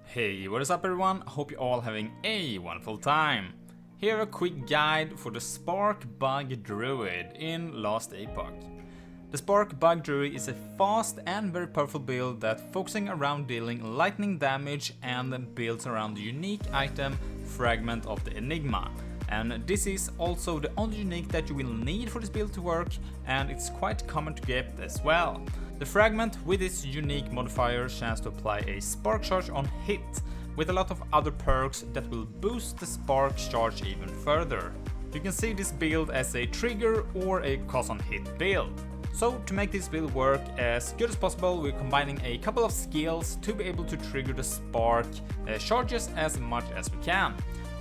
Hey, what is up everyone? Hope you're all having a wonderful time. Here a quick guide for the Spark Bug Druid in last Epoch. The Spark Bug Druid is a fast and very powerful build that focusing around dealing lightning damage and builds around the unique item Fragment of the Enigma. And this is also the only unique that you will need for this build to work, and it's quite common to get as well. The fragment with its unique modifier chance to apply a spark charge on hit, with a lot of other perks that will boost the spark charge even further. You can see this build as a trigger or a cost on hit build. So to make this build work as good as possible, we're combining a couple of skills to be able to trigger the spark charges as much as we can.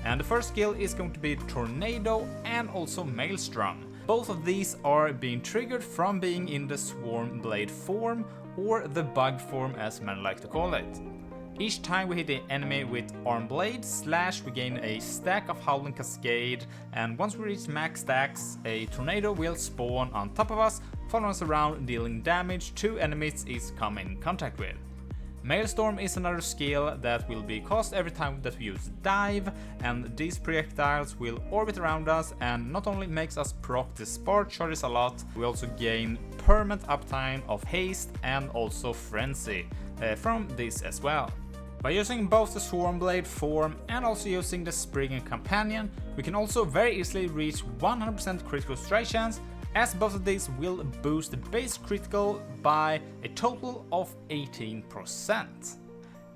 And the first skill is going to be Tornado and also Maelstrom. Both of these are being triggered from being in the SwarmBlade Form, or the bug form as men like to call it. Each time we hit the enemy with arm blade / we gain a stack of Howling Cascade, and once we reach max stacks, a tornado will spawn on top of us, following us around, dealing damage to enemies it's come in contact with. Maelstorm is another skill that will be cast every time that we use dive, and these projectiles will orbit around us and not only makes us proc the spark charges a lot, we also gain permanent uptime of haste and also frenzy from this as well. By using both the SwarmBlade Form and also using the Spriggan companion, we can also very easily reach 100% critical strike chance, as both of these will boost the base critical by a total of 18%.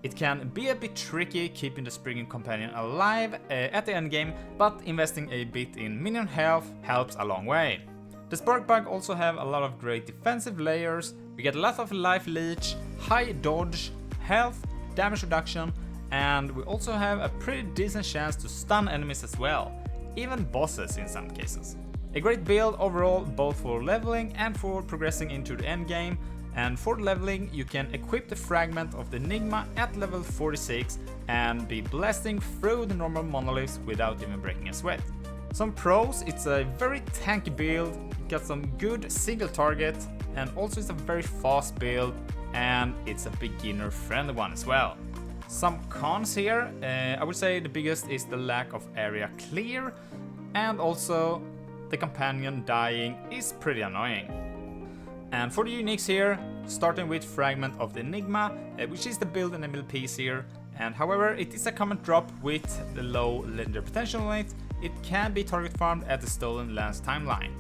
It can be a bit tricky keeping the Spriggan companion alive at the endgame, but investing a bit in minion health helps a long way. The Spark Bug also have a lot of great defensive layers. We get a lot of life leech, high dodge, health, damage reduction, and we also have a pretty decent chance to stun enemies as well, even bosses in some cases. A great build overall, both for leveling and for progressing into the endgame. And for leveling, you can equip the Fragment of the Enigma at level 46 and be blasting through the normal monoliths without even breaking a sweat. Some pros: it's a very tanky build, it got some good single target, and also it's a very fast build, and it's a beginner friendly one as well. Some cons here, I would say the biggest is the lack of area clear, and also the companion dying is pretty annoying. And for the uniques here, starting with Fragment of the Enigma, which is the build in MLPs here, and however it is a common drop with the low legendary potential on it, it can be target farmed at the Stolen Lands timeline.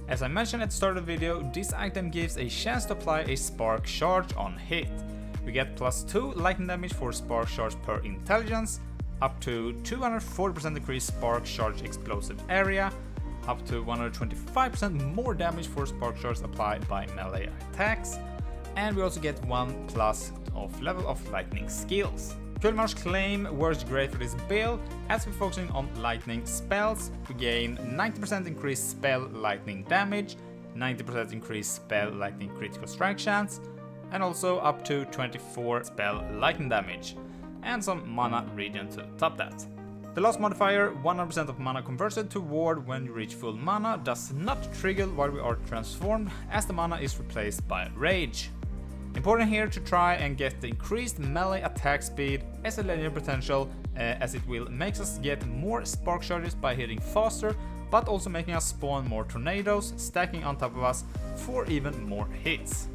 As I mentioned at the start of the video, this item gives a chance to apply a spark charge on hit. We get +2 lightning damage for spark charge per intelligence, up to 240% increased spark charge explosive area, up to 125% more damage for spark charge applied by melee attacks, and we also get 1+ of level of lightning skills. Kulmar's Claim works great for this build, as we're focusing on lightning spells. We gain 90% increased spell lightning damage, 90% increased spell lightning critical strike chance, and also up to 24 spell lightning damage, and some mana regen to top that. The last modifier, 100% of mana converted to ward when you reach full mana, does not trigger while we are transformed, as the mana is replaced by rage. Important here to try and get the increased melee attack speed as a legendary potential, as it will make us get more spark charges by hitting faster, but also making us spawn more tornadoes stacking on top of us for even more hits.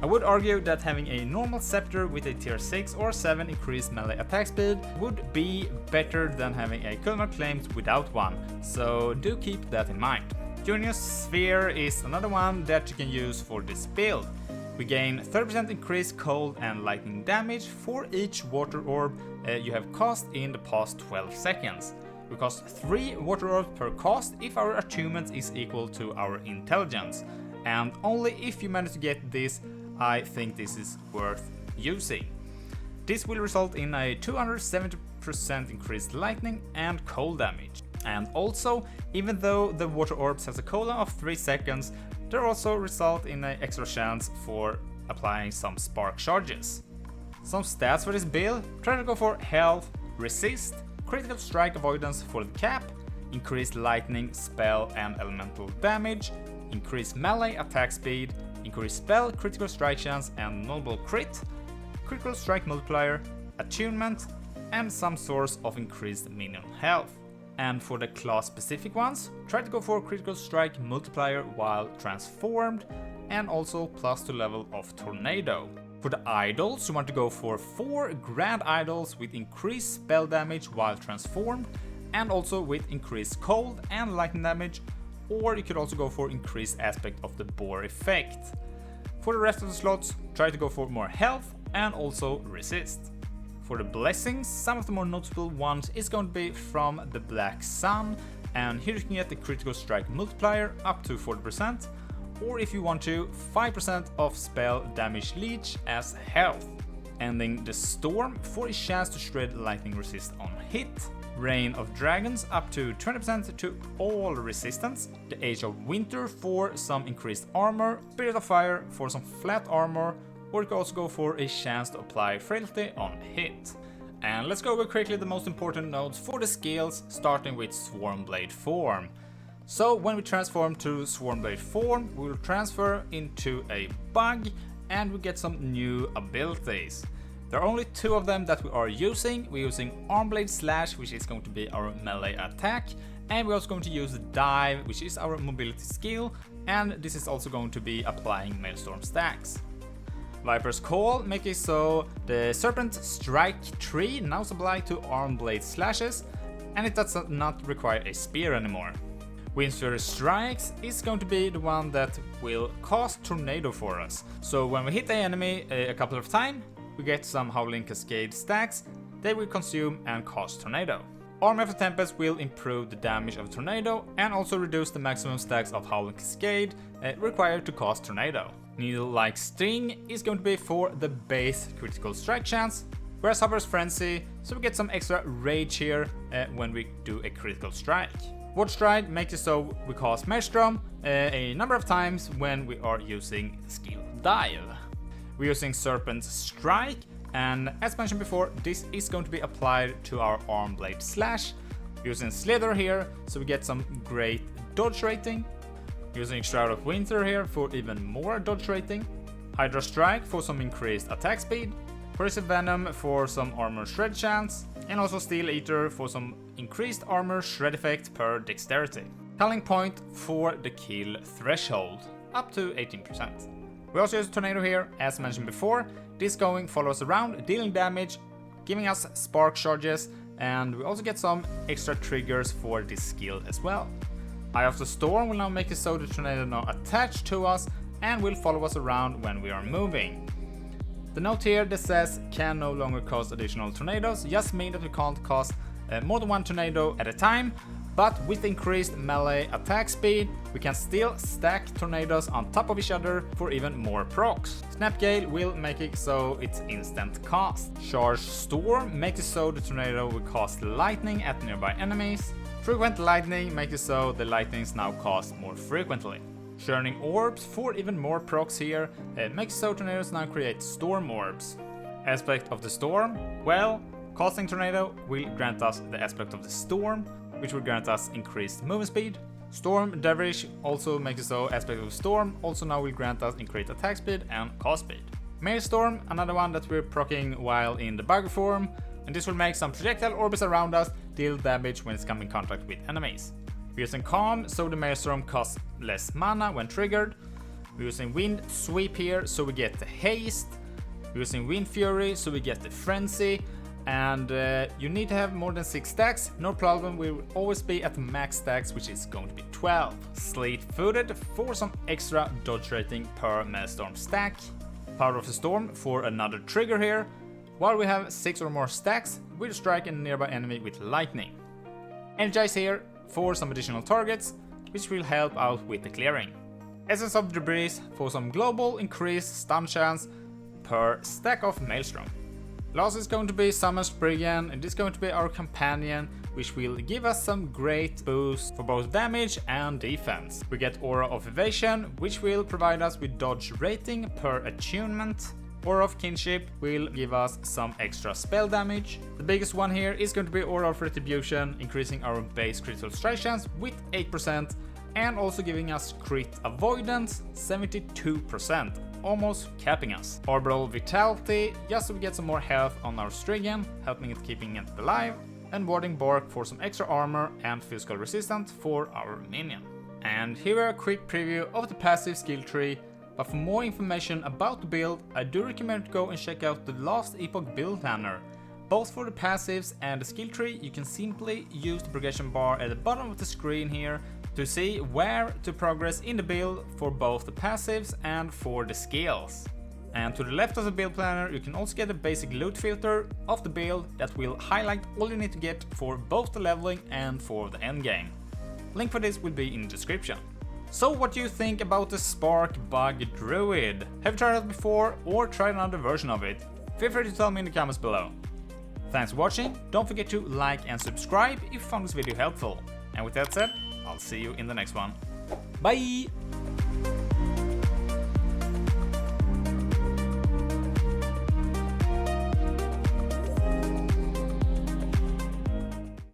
I would argue that having a normal scepter with a tier 6 or 7 increased melee attack speed would be better than having a Kulmar Claim without one, so do keep that in mind. Junior's Sphere is another one that you can use for this build. We gain 30% increased cold and lightning damage for each water orb you have cast in the past 12 seconds. We cast 3 water orbs per cast if our attunement is equal to our intelligence, and only if you manage to get this, I think this is worth using. This will result in a 270% increased lightning and cold damage. And also, even though the water orbs has a cooldown of 3 seconds, they also result in an extra chance for applying some spark charges. Some stats for this build: try to go for health, resist, critical strike avoidance for the cap, increased lightning, spell and elemental damage, increased melee attack speed, increased spell, critical strike chance and nullable crit, critical strike multiplier, attunement, and some source of increased minion health. And for the class specific ones, try to go for critical strike multiplier while transformed, and also +2 level of tornado. For the idols, you want to go for 4 grand idols with increased spell damage while transformed, and also with increased cold and lightning damage, or you could also go for increased aspect of the boar effect. For the rest of the slots, try to go for more health and also resist. For the blessings, some of the more notable ones is going to be from the Black Sun, and here you can get the critical strike multiplier up to 40%, or if you want to, 5% of spell damage leech as health. Ending the Storm for a chance to shred lightning resist on hit. Reign of Dragons up to 20% to all resistance. The Age of Winter for some increased armor. Spirit of Fire for some flat armor, or you can also go for a chance to apply frailty on hit. And let's go over quickly the most important nodes for the skills, starting with SwarmBlade Form. So when we transform to SwarmBlade Form, we will transfer into a bug and we get some new abilities. There are only 2 of them that we are using. We're using Armblade Slash, which is going to be our melee attack, and we're also going to use Dive, which is our mobility skill, and this is also going to be applying Maelstorm stacks. Viper's Call make it so the Serpent Strike tree now applies to Armblade Slashes, and it does not require a spear anymore. Windsphere Strikes is going to be the one that will cast Tornado for us. So when we hit the enemy a couple of times, we get some Howling Cascade stacks, they will consume and cast Tornado. Army of the Tempest will improve the damage of Tornado and also reduce the maximum stacks of Howling Cascade required to cast Tornado. Needle-like Sting is going to be for the base critical strike chance, whereas Hopper's Frenzy, so we get some extra rage here when we do a critical strike. Watch Strike makes it so we cast Maelstorm a number of times when we are using skill Dive. We're using Serpent Strike, and as mentioned before, this is going to be applied to our Armblade Slash. We're using Slither here, so we get some great dodge rating. We're using Shroud of Winter here for even more dodge rating. Hydra Strike for some increased attack speed. Corrosive Venom for some armor shred chance, and also Steel Eater for some increased armor shred effect per dexterity. Telling Point for the kill threshold, up to 18%. We also use Tornado here, as mentioned before. This going follows around, dealing damage, giving us spark charges, and we also get some extra triggers for this skill as well. Eye of the Storm will now make it so the Tornado now attached to us and will follow us around when we are moving. The note here that says can no longer cast additional tornadoes just means that we can't cast more than 1 tornado at a time, but with increased melee attack speed, we can still stack tornadoes on top of each other for even more procs. Snapgale will make it so it's instant cast. Charge Storm makes it so the tornado will cast lightning at nearby enemies. Frequent Lightning makes it so the lightnings now cast more frequently. Churning Orbs for even more procs here, makes it so tornadoes now create Storm Orbs. Aspect of the Storm, well, casting Tornado will grant us the aspect of the Storm, which will grant us increased movement speed. Storm Devilish also makes it so aspect of the Storm also now will grant us increased attack speed and cast speed. Maelstorm, another one that we're proccing while in the bug form, and this will make some projectile orbits around us deal damage when it's coming in contact with enemies. We're using Calm, so the Maelstorm costs less mana when triggered. We're using Wind Sweep here, so we get the haste. We're using Wind Fury, so we get the frenzy. And you need to have more than 6 stacks, no problem, we will always be at max stacks, which is going to be 12. Sleet Footed for some extra dodge rating per Maelstorm stack. Power of the Storm for another trigger here. While we have 6 or more stacks, we'll strike a nearby enemy with lightning. Energize here for some additional targets, which will help out with the clearing. Essence of Debris for some global increased stun chance per stack of Maelstrom. Last is going to be Summon Spriggan, and this is going to be our companion, which will give us some great boost for both damage and defense. We get Aura of Evasion, which will provide us with dodge rating per attunement. Aura of Kinship will give us some extra spell damage. The biggest one here is going to be Aura of Retribution, increasing our base critical strike chance with 8%, and also giving us crit avoidance 72%, almost capping us. Orbital Vitality, just so we get some more health on our Spriggan, helping it keeping it alive, and Warding Bark for some extra armor and physical resistance for our minion. And here are a quick preview of the passive skill tree, but for more information about the build, I do recommend to go and check out the last Epoch build planner. Both for the passives and the skill tree, you can simply use the progression bar at the bottom of the screen here to see where to progress in the build for both the passives and for the skills. And to the left of the build planner, you can also get a basic loot filter of the build that will highlight all you need to get for both the leveling and for the endgame. Link for this will be in the description. So what do you think about the Spark Bug Druid? Have you tried it before or tried another version of it? Feel free to tell me in the comments below. Thanks for watching, don't forget to like and subscribe if you found this video helpful. And with that said, I'll see you in the next one. Bye!